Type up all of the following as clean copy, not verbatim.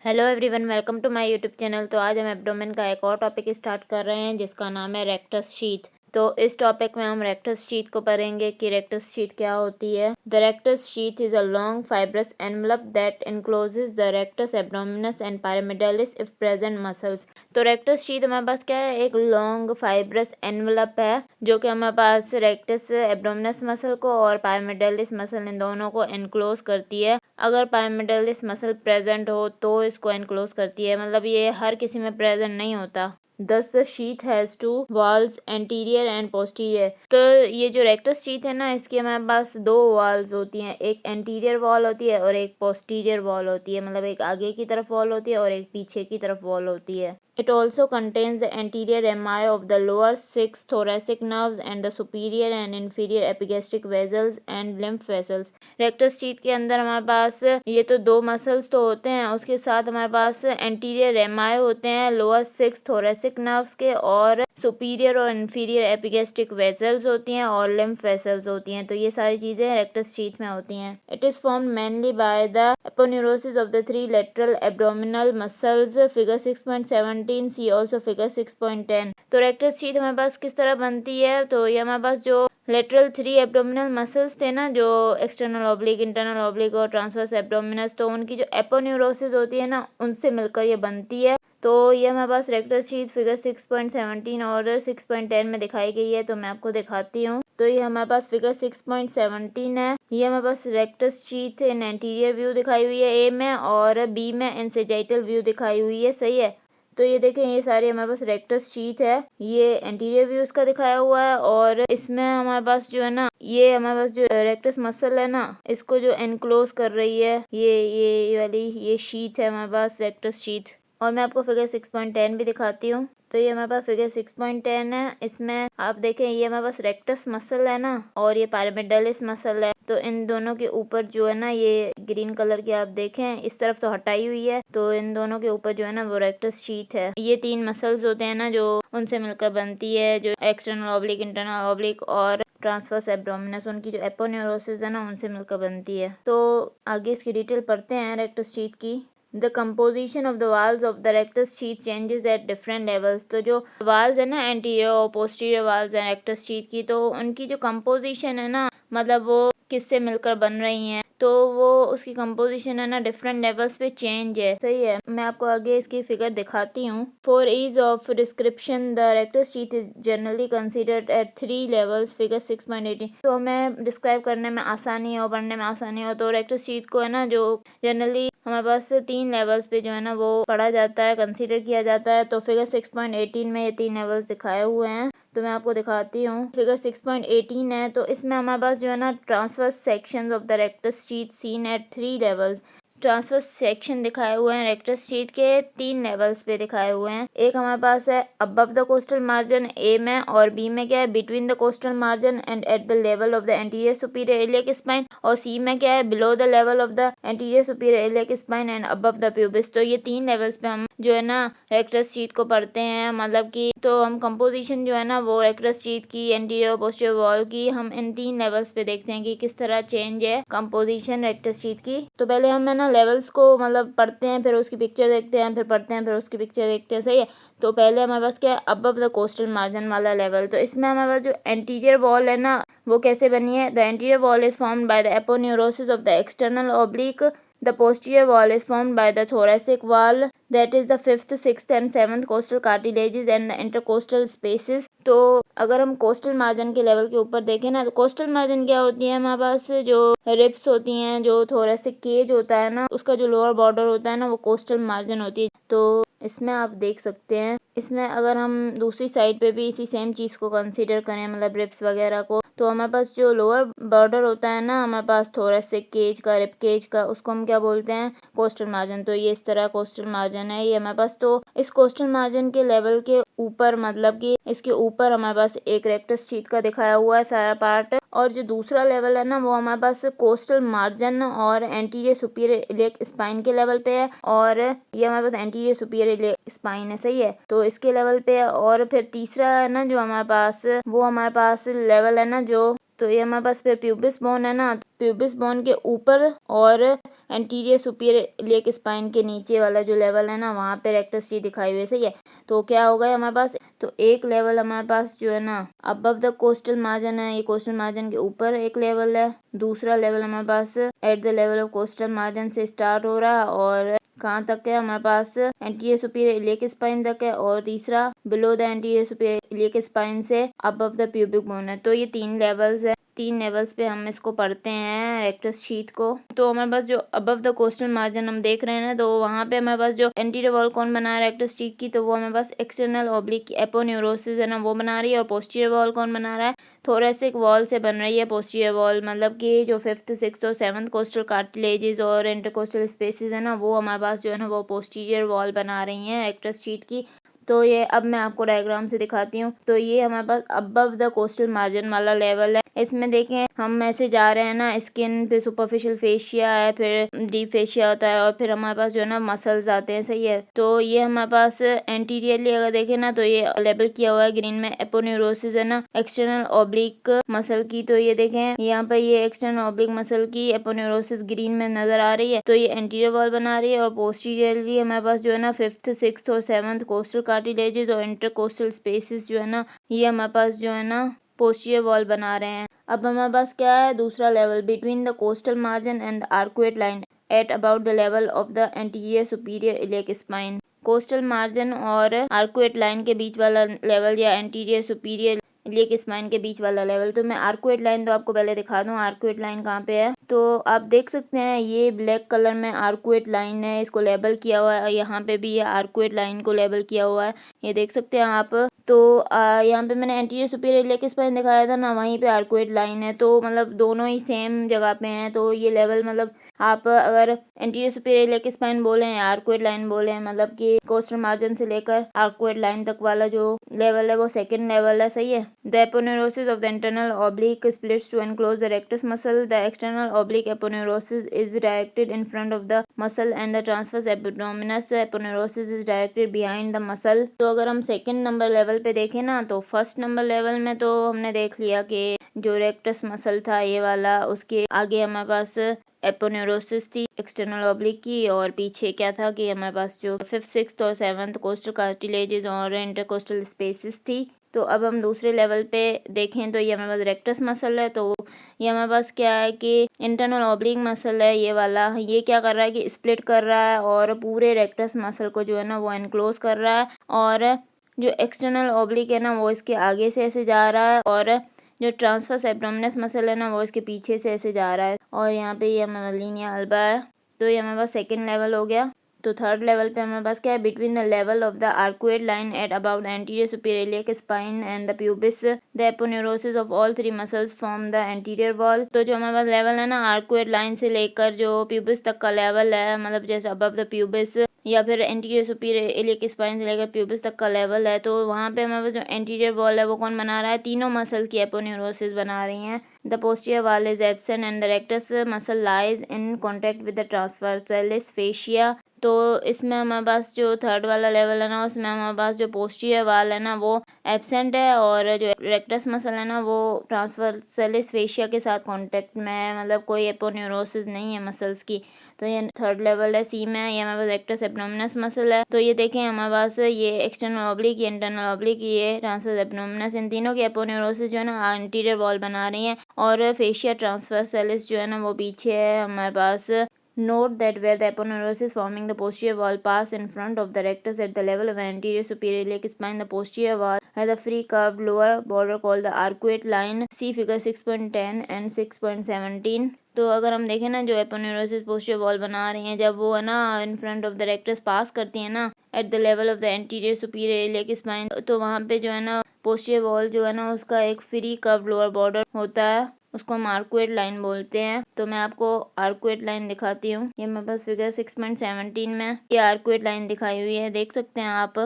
Hello everyone, welcome to my YouTube channel. तो आज हम एब्डोमेन का एक और टॉपिक स्टार्ट कर रहे हैं जिसका नाम है रेक्टस शीथ। तो इस टॉपिक में हम रेक्टस शीथ को पढ़ेंगे कि रेक्टस शीथ क्या होती है। The rectus sheath is a long fibrous envelope that encloses the rectus abdominis and pyramidalis if present muscles. तो रेक्टस शीथ हमारे पास क्या है, एक लॉन्ग फाइब्रस एनवलप है जो कि हमारे पास रेक्टस एब्डोमिनस मसल को और पैरामिडालिस मसल इन दोनों को एनक्लोज करती है। अगर पैरामिडालिस मसल प्रेजेंट हो तो इसको एनक्लोज करती है, मतलब ये हर किसी में प्रेजेंट नहीं होता। Thus the sheath has two walls, anterior and posterior। तो ये जो रेक्टस शीथ है ना, इसकी हमारे पास दो वॉल्स होती हैं, एक एंटीरियर वॉल होती है और एक पोस्टीरियर वॉल होती है, मतलब एक आगे की तरफ वॉल होती है और एक पीछे की तरफ वॉल होती है। It also contains the anterior rami of the lower six thoracic nerves and the superior and inferior epigastric vessels and lymph vessels। Rectus sheath के अंदर हमारे पास ये तो दो मसल्स तो होते हैं, उसके साथ हमारे पास एंटीरियर रेमाए होते हैं लोअर सिक्स थोरेसिक नर्व्स के, और सुपीरियर और इन्फीरियर एपिगेस्ट्रिक वेसल्स होती हैं और लिम्फ वेसल्स होती हैं। तो ये सारी चीज़ें रेक्टस शीथ में होती हैं। It is formed mainly by the aponeurosis of the three lateral abdominal muscles, figure 6.17, see also figure 6.10। तो रेक्टस शीथ हमारे पास किस तरह बनती है, तो ये हमारे पास जो लेटरल थ्री एब्डोमिनल मसल्स थे ना, जो एक्सटर्नल ऑब्लिक, इंटरनल ऑब्लिक और ट्रांसवर्स एब्डोमिनस, तो उनकी जो एपोन्यूरोसिस होती है ना, उनसे मिलकर ये बनती है। तो ये हमारे पास रेक्टस शीथ फिगर 6.17 और 6.10 में दिखाई गई है। तो मैं आपको दिखाती हूँ। तो ये हमारे पास फिगर 6.17 है। ये हमारे पास रेक्टस शीथ इन एंटीरियर व्यू दिखाई हुई है ए में, और बी में इन सेजाइटल व्यू दिखाई हुई है। सही है। तो ये देखें, ये सारे हमारे पास रेक्टस शीथ है, ये एंटीरियर व्यू इसका दिखाया हुआ है, और इसमें हमारे पास जो है ना, ये हमारे पास जो रेक्टस मसल है ना, इसको जो एनक्लोज कर रही है, ये वाली ये शीथ है हमारे पास, रेक्टस शीथ। और मैं आपको फिगर 6.10 भी दिखाती हूँ। तो ये हमारे पास फिगर 6.10 है। इसमें आप देखें, ये हमारे पास रेक्टस मसल है ना, और ये पैरामिडालिस मसल है। तो इन दोनों के ऊपर जो है ना, ये ग्रीन कलर की आप देखें, इस तरफ तो हटाई हुई है, तो इन दोनों के ऊपर जो है ना वो रेक्टस शीथ है। ये तीन मसल्स होते हैं ना, जो उनसे मिलकर बनती है, जो एक्सटर्नल ऑब्लिक, इंटरनल ऑब्लिक और ट्रांसवर्स एब्डोमिनस, उनकी जो एपोन्यूरोसिस है ना, उनसे मिलकर बनती है। तो आगे इसकी डिटेल पढ़ते हैं रेक्टस शीथ की। The composition of the walls of the rectus sheath changes at different levels। तो जो walls है ना, एंटीरियर और पोस्टीरियर walls है रेक्टस शीथ की, तो उनकी जो composition है ना, मतलब वो किससे मिलकर बन रही हैं, तो वो उसकी कंपोजिशन है ना डिफरेंट लेवल्स पे चेंज है। सही है। मैं आपको आगे इसकी फिगर दिखाती हूँ। For ease of description the rectus sheath is generally considered at 3 levels, figure 6.18। तो हमें डिस्क्राइब करने में आसानी हो, पढ़ने में आसानी हो, तो रेक्टस शीथ को है ना, जो जनरली हमारे पास 3 लेवल्स पे जो है ना वो पढ़ा जाता है, कंसीडर किया जाता है। तो फिगर 6.18 में ये 3 लेवल्स दिखाए हुए हैं। तो मैं आपको दिखाती हूँ। फिगर 6.18 है, तो इसमें हमारे पास जो है ना transverse sections of the rectus sheath seen at 3 levels. Transverse section दिखाए हुए हैं रेक्टस शीथ के 3 लेवल्स पे दिखाए हुए हैं। एक हमारे पास है अबव द कोस्टल मार्जिन ए में, और बी में क्या है, between the coastal margin and eight the level of the anterior superior iliac spine, और सी में क्या है, below the level of the anterior superior iliac spine and above the pubis. तो ये 3 लेवल्स पे हम जो है ना रेक्टस शीथ को पढ़ते हैं, मतलब कि तो हम कंपोजिशन जो है ना वो रेक्टस शीथ की, एंटीरियर और पोस्टीरियर वॉल की, हम इन 3 लेवल्स पे देखते हैं कि किस तरह चेंज है कंपोजिशन रेक्टस शीथ की। तो पहले हम है ना लेवल्स को मतलब पढ़ते हैं, फिर उसकी पिक्चर देखते हैं, फिर पढ़ते हैं, फिर उसकी पिक्चर देखते हैं। सही है। तो पहले हमारे पास क्या है, अबव द कोस्टल मार्जिन वाला लेवल। तो इसमें हमारे पास जो एंटीरियर वॉल है ना, वो कैसे बनी है। The anterior wall is formed by the aponeurosis of the external oblique. The posterior wall is formed by the thoracic wall, that is the 5th, 6th and 7th coastal cartilages and the intercostal spaces। तो अगर हम coastal margin के level के ऊपर देखें ना, तो coastal margin क्या होती है, हमारे पास जो रिब्स होती हैं, जो थोरेसिक केज होता है ना, उसका जो लोअर बॉर्डर होता है ना, वो कोस्टल मार्जिन होती है। तो इसमें आप देख सकते हैं, इसमें अगर हम दूसरी साइड पे भी इसी सेम चीज़ को कंसीडर करें, मतलब रिब्स वगैरह को, तो हमारे पास जो लोअर बॉर्डर होता है ना हमारे पास थोरेसिक केज का, रिब केज का, उसको हम क्या बोलते हैं, कोस्टल मार्जिन। तो ये इस तरह कोस्टल मार्जिन है ये हमारे पास। तो इस कोस्टल मार्जिन के लेवल के ऊपर, मतलब कि इसके ऊपर हमारे पास एक रेक्टस शीथ का दिखाया हुआ है सारा पार्ट, और जो दूसरा लेवल है ना वो हमारे पास कोस्टल मार्जिन और एंटीरियर सुपीरियर इलियक स्पाइन के लेवल पे है, और ये हमारे पास एंटीरियर सुपीरियर इलियक स्पाइन है। सही है। तो इसके लेवल पे है। और फिर तीसरा है ना जो हमारे पास, वो हमारे पास लेवल है ना जो तो ये हमारे पास फिर प्यूबिस बोन है ना, प्यूबिस बोन के ऊपर और एंटीरियर सुपीरियर इलियक स्पाइन के नीचे वाला जो लेवल है ना, वहाँ पे रेक्टस शीथ दिखाई हुई है। सही है, तो क्या हो गया हमारे पास, तो एक लेवल हमारे पास जो है ना अबव द कोस्टल मार्जिन है, ये कोस्टल मार्जिन के ऊपर एक लेवल है। दूसरा लेवल हमारे पास at the level of costal margin से स्टार्ट हो रहा है और कहाँ तक है हमारे पास, एंटीरियर सुपीरियर इलियक स्पाइन तक है। और तीसरा below the anterior superior iliac spine से अबव द प्यूबिक बोन है। तो ये 3 लेवल्स है, 3 लेवल्स पे हम इसको पढ़ते हैं रेक्टस शीथ को। तो हमारे पास जो अबव द कोस्टल मार्जिन हम देख रहे हैं ना, तो वहाँ पे हमारे पास जो एंटीरियर वॉल कौन बना रहा है रेक्टस शीथ की, तो वो हमारे पास एक्सटर्नल ऑब्लिक एपोन्यूरोसिस है ना, वो बना रही है। और पोस्टीरियर वॉल कौन बना रहा है, थोरेसिक वॉल से बन रही है पोस्टीरियर वॉल, मतलब कि जो 5th 6th और 7th कोस्टल कार्टिलेजेस और इंटरकोस्टल स्पेसेस है ना, वो हमारे पास जो है ना वो पोस्टीरियर वॉल बना रही हैं रेक्टस शीथ की। तो ये अब मैं आपको डायग्राम से दिखाती हूँ। तो ये हमारे पास अबव द कोस्टल मार्जिन वाला लेवल है। इसमें देखें हम ऐसे जा रहे हैं ना, स्किन पे सुपरफिशियल फेशिया है, फिर डीप फेशिया होता है और फिर हमारे पास जो है ना मसल्स आते हैं। सही है, तो ये हमारे पास एंटीरियरली अगर देखें ना, तो ये लेबल किया हुआ है ग्रीन में, एपोन्यूरोसिस है ना एक्सटर्नल ऑब्लिक मसल की। तो ये देखें यहाँ पर ये एक्सटर्नल ऑब्लिक मसल की एपोन्यूरोसिस ग्रीन में नजर आ रही है। तो ये एंटीरियर वॉल बना रही है। और पोस्टीरियरली हमारे पास जो है ना 5th 6th और 7th कोस्टल कार्टिलेजेस और इंटरकोस्टल स्पेसेस जो है ना, ये हमारे पास जो है ना पोस्टीरियर वॉल बना रहे हैं। अब हमारे पास क्या है, दूसरा level between the coastal margin and the arcuate line at about the level of the anterior superior iliac spine. Coastal margin और आर्कुएट लाइन के बीच वाला लेवल या एंटीरियर सुपीरियर इलियक स्पाइन के बीच वाला लेवल। तो मैं आर्कुएट लाइन तो आपको पहले दिखा दूं, आर्कुएट लाइन कहाँ पे है। तो आप देख सकते हैं ये ब्लैक कलर में आर्कुएट लाइन है, इसको लेबल किया हुआ है। यहाँ पे भी ये आर्कुएट लाइन को लेबल किया हुआ है, ये देख सकते हैं आप। तो यहाँ पे मैंने एंटीरियर सुपीरियर इलियक स्पाइन दिखाया था ना, वहीं पे आर्कुएट लाइन है। तो मतलब दोनों ही सेम जगह पे हैं। तो ये लेवल मतलब आप अगर एंटीरियर सुपीरियर इलियक स्पाइन बोले या आर्कुएट लाइन बोले, मतलब कि कोस्टल मार्जिन से लेकर आर्कुएट लाइन तक वाला जो लेवल है वो सेकंड लेवल है। सही है, the aponeurosis of the internal oblique splits to enclose the rectus muscle. The external oblique aponeurosis is directed in front of the muscle and the transversus abdominis aponeurosis is directed behind the muscle. तो अगर हम second number level पे देखें ना, तो first number level में तो हमने देख लिया कि जो रेक्टस मसल था ये वाला, उसके आगे हमारे पास एपोन्यूरोसिस थी एक्सटर्नल ऑब्लिक की, और पीछे क्या था कि हमारे पास जो 5th 6th और 7th कोस्टल कार्टिलेजेस और इंटरकोस्टल स्पेसेस थी। तो अब हम दूसरे लेवल पे देखें तो ये हमारे पास रेक्टस मसल है। तो ये हमारे पास क्या है कि इंटरनल ऑब्लिक मसल है ये वाला, ये क्या कर रहा है कि स्प्लिट कर रहा है और पूरे रेक्टस मसल को जो है ना वो एनक्लोज कर रहा है। और जो एक्सटर्नल ऑब्लिक है ना वो इसके आगे से ऐसे जा रहा है, और जो ट्रांसवर्स एब्डोमिनस मसल है ना वो इसके पीछे से ऐसे जा रहा है। और यहाँ पे ये हमारा लीनिया अल्बा है। तो ये हमारे पास सेकंड लेवल हो गया। तो थर्ड लेवल पे हमारे पास क्या है, between the level of the arcuate line at about the anterior superior iliac spine and the pubis the aponeurosis of all 3 muscles form the anterior wall. तो जो हमारे पास लेवल है ना आर्कुएट लाइन से लेकर जो प्यूबिस तक का लेवल है, मतलब जैसे अबव द प्यूबिस या फिर एंटीरियर सुपीरियर इलियक स्पाइन से लेकर प्यूबिस तक का लेवल है, तो वहाँ पे हमारे पास जो एंटीरियर वॉल है वो कौन बना रहा है, तीनों मसल की एपोन्यूरोसिस बना रही हैं। The posterior wall is absent and the rectus muscle lies in contact with the transversalis fascia. तो इसमें हमारे पास जो थर्ड वाला लेवल है ना, उसमें हमारे पास जो पोस्टीरियर वाल है ना वो एब्सेंट है, और जो रेक्टस मसल है ना वो ट्रांसवर्सलिस फेशिया के साथ कांटेक्ट में है, मतलब कोई एपोन्यूरोसिस नहीं है मसल्स की। तो ये थर्ड लेवल है, सी में। ये हमारे पास रेक्टस एब्डोमिनस मसल है। तो ये देखें हमारे पास ये एक्सटर्नल ऑब्लिक, ये इंटरनल ऑब्लिक, ये ट्रांसवर्स एब्डोमिनस, इन तीनों की एपोन्यूरोसिस जो है ना एंटीरियर वॉल बना रही है, और फेशिया ट्रांसवर्सलिस जो है ना वो पीछे है हमारे पास। Note that where the aponeurosis forming the posterior wall pass in front of the rectus at the level of anterior superior iliac spine, the posterior wall has a free curved lower border called the arcuate line. See figure 6.10 and 6.17. तो अगर हम देखें ना, जो aponeurosis posterior wall बना रही हैं, जब वो है ना in front of the rectus pass करती है ना at the level of the anterior superior iliac spine, तो वहाँ पे जो है ना पोस्टीरियर वॉल जो है ना उसका एक फ्री कर्व लोअर बॉर्डर होता है, उसको हम आर्कुएट लाइन बोलते हैं। तो मैं आपको आर्कुएट लाइन दिखाती हूँ। ये मेरे पास फिगर 6.17 में ये आर्कुएट लाइन दिखाई हुई है, देख सकते हैं आप।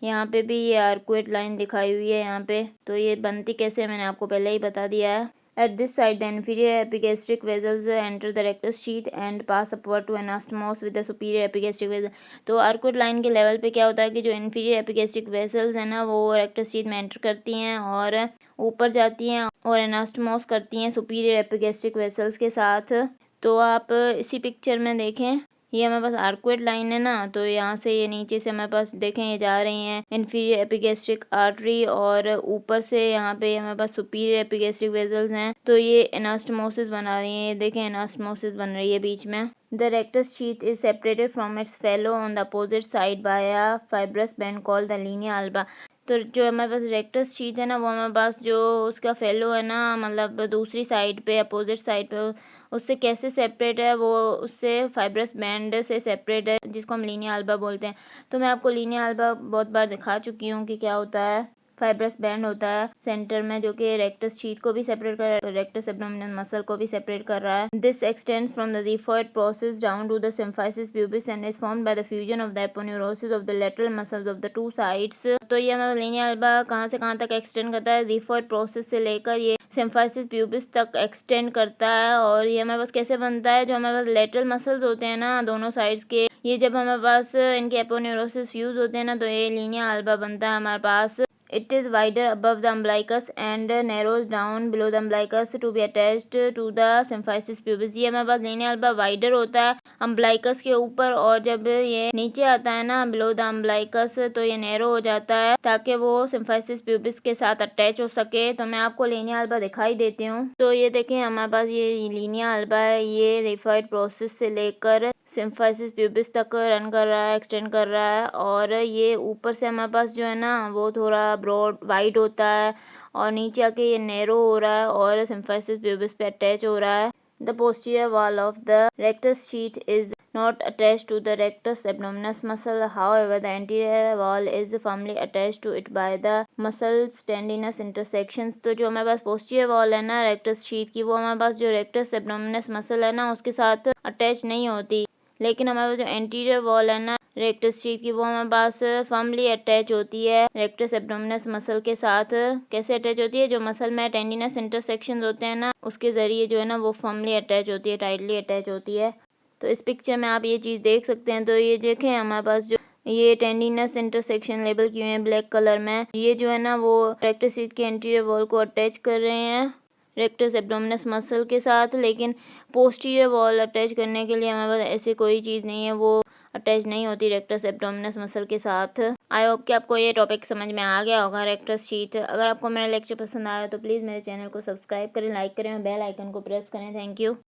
यहाँ पे भी ये आर्कुएट लाइन दिखाई हुई है यहाँ पे। तो ये बनती कैसे मैंने आपको पहले ही बता दिया है। At this site, the inferior epigastric vessels enter the rectus sheath and pass upward to anastomos with the superior epigastric vessel. तो आर्कुड लाइन के लेवल पे क्या होता है कि जो inferior epigastric vessels है ना वो rectus sheath में एंटर करती हैं और ऊपर जाती हैं और एनास्टमोस करती हैं superior epigastric vessels के साथ। तो आप इसी पिक्चर में देखें, ये हमारे पास आर्कुएट लाइन है ना, तो यहाँ से ये नीचे से हमारे पास देखें ये जा रही हैं इन्फीरियर एपिगैस्ट्रिक आर्टरी और ऊपर से यहाँ पे हमारे पास सुपीरियर एपिगैस्ट्रिक वेसल्स हैं, तो ये एनास्टमोसिस बना रही हैं। ये देखें एनास्टमोसिस बन रही है बीच में। The rectus sheath is separated from its fellow on the opposite side by a fibrous band called the Linnaea alba. तो जो हमारे पास रेक्टस शीथ है ना वो हमारे पास जो उसका फेलो है ना, मतलब दूसरी साइड पे अपोजिट साइड पे, उससे कैसे सेपरेट है, वो उससे फाइब्रस बैंड से सेपरेट है जिसको हम लीनिया अल्बा बोलते हैं। तो मैं आपको लीनिया अल्बा बहुत बार दिखा चुकी हूँ कि क्या होता है। फाइब्रस बैंड होता है सेंटर में जो कि रेक्टस शीथ को भी सेपरेट कर रहा है, रेक्टस एब्डोमिनल मसल को भी सेपरेट कर रहा है। This extends from the xiphoid process down to the symphysis pubis and is formed by the fusion of the aponeurosis of the lateral muscles of the two sides. तो ये हमारा Linnaea alba कहाँ से कहाँ तक एक्सटेंड करता है, ज़िफॉइड process से लेकर ये सिम्फाइसिस प्यूबिस तक एक्सटेंड करता है। और ये हमारे पास कैसे बनता है, जो हमारे पास लेटरल मसल्स होते हैं ना दोनों साइड्स के, ये जब हमारे पास इनके एपोन्यूरोसिस फ्यूज होते हैं ना तो ये लीनिया अल्बा बनता है हमारे पास। It is wider above the umbilicus and narrows down below the umbilicus to be attached to the symphysis pubis। ये हमारे पास लीनिया अल्बा वाइडर होता है अम्बलाइकस के ऊपर, और जब ये नीचे आता है ना बिलो द अम्बलाइकस तो ये नैरो हो जाता है ताकि वो सिम्फाइसिस प्यूबिस के साथ अटैच हो सके। तो मैं आपको लीनिया अल्बा दिखाई देती हूँ। तो ये देखें हमारे पास ये लीनिया अल्बा है, ये रिफाइड प्रोसेस से लेकर सिम्फाइसिस प्यूबिस तक रन कर रहा है, एक्सटेंड कर रहा है। और ये ऊपर से हमारे पास जो है ना वो थोड़ा ब्रॉड वाइड होता है और नीचे आके ये नैरो हो रहा है और सिम्फाइसिस प्यूबिस पे अटैच हो रहा है। The posterior wall of the rectus sheath is not attached to the rectus abdominis muscle. However, the anterior wall is firmly attached to it by the muscles tendinous intersections। तो जो हमारे पास posterior wall है ना rectus sheath की, वो हमारे पास जो rectus abdominis muscle है ना उसके साथ अटैच नहीं होती, लेकिन हमारे पास जो एंटीरियर वॉल है ना रेक्टस शीथ की वो हमारे पास फर्मली अटैच होती है रेक्टस एब्डोमिनस मसल के साथ। कैसे अटैच होती है, जो मसल में टेंडिनस इंटरसेक्शंस होते हैं ना उसके ज़रिए जो है ना वो फर्मली अटैच होती है, टाइटली अटैच होती है। तो इस पिक्चर में आप ये चीज़ देख सकते हैं। तो ये देखें हमारे पास जो ये टेंडिनस इंटरसेक्शन लेबल किए हैं ब्लैक कलर में, ये जो है ना वो रेक्टस शीथ के एंटीरियर वॉल को अटैच कर रहे हैं रेक्टस एब्डोमिनस मसल के साथ। लेकिन पोस्टीरियर वॉल अटैच करने के लिए हमारे पास ऐसी कोई चीज़ नहीं है, वो अटैच नहीं होती रेक्टस एब्डोमिनस मसल के साथ। आई होप कि आपको ये टॉपिक समझ में आ गया होगा रेक्टस शीथ। अगर आपको मेरा लेक्चर पसंद आया तो प्लीज़ मेरे चैनल को सब्सक्राइब करें, लाइक करें और बेल आइकन को प्रेस करें। Thank you.